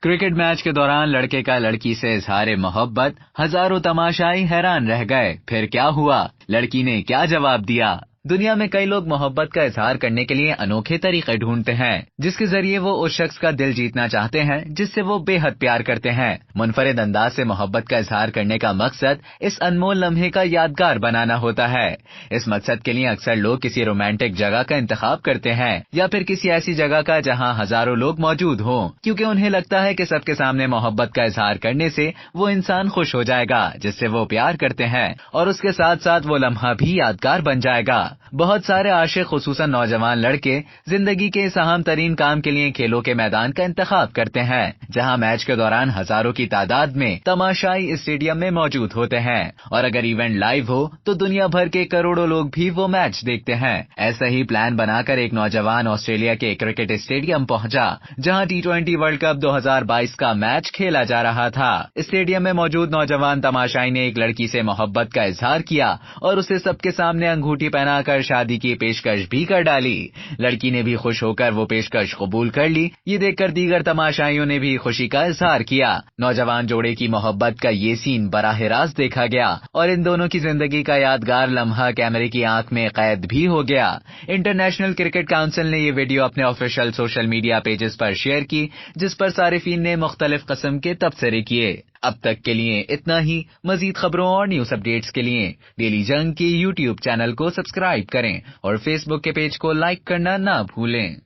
Cricket match के दौरान लड़के का लड़की से इजहार मोहब्बत, हजारों तमाशाई हैरान रह गए। फिर क्या हुआ, लड़की ने क्या जवाब दिया? दुनिया में कई लोग मोहब्बत का इजहार करने के लिए अनोखे तरीके ढूंढते हैं, जिसके जरिए वो उस शख्स का दिल जीतना चाहते हैं जिससे वो बेहद प्यार करते हैं। मुनफरिद अंदाज से मोहब्बत का इजहार करने का मकसद इस अनमोल लम्हे का यादगार बनाना होता है। इस मकसद के लिए अक्सर लोग किसी रोमांटिक जगह का इंतखाब करते हैं या फिर किसी ऐसी जगह का जहां हजारों लोग मौजूद हों, क्योंकि उन्हें लगता है कि सबके सामने मोहब्बत का इजहार करने से वो इंसान खुश हो जाएगा जिससे वो प्यार करते हैं, और उसके साथ साथ वो लम्हा भी यादगार बन जाएगा। बहुत सारे आशिक, खुसूसन नौजवान लड़के, जिंदगी के इस अहम तरीन काम के लिए खेलों के मैदान का इंतखाब करते हैं, जहां मैच के दौरान हजारों की तादाद में तमाशाई स्टेडियम में मौजूद होते हैं, और अगर इवेंट लाइव हो तो दुनिया भर के करोड़ों लोग भी वो मैच देखते हैं। ऐसा ही प्लान बनाकर एक नौजवान ऑस्ट्रेलिया के क्रिकेट स्टेडियम पहुंचा, जहां T20 वर्ल्ड कप 2022 का मैच खेला जा रहा था। स्टेडियम में मौजूद नौजवान तमाशाई ने एक लड़की से मोहब्बत का इजहार किया और उसे सबके सामने अंगूठी पहनाकर शादी की पेशकश भी कर डाली। लड़की ने भी खुश होकर वो पेशकश कबूल कर ली। ये देखकर दीगर तमाशाइयों ने भी खुशी का इजहार किया। नौजवान जोड़े की मोहब्बत का ये सीन बराह रास्त देखा गया और इन दोनों की जिंदगी का यादगार लम्हा कैमरे की आंख में कैद भी हो गया। इंटरनेशनल क्रिकेट काउंसिल ने ये वीडियो अपने ऑफिशियल सोशल मीडिया पेजेस पर शेयर की, जिस पर सारिफीन ने मुख्तलिफ किस्म के तबसरे किए। अब तक के लिए इतना ही। मजीद खबरों और न्यूज अपडेट्स के लिए डेली जंग के YouTube चैनल को सब्सक्राइब करें और फेसबुक के पेज को लाइक करना ना भूलें।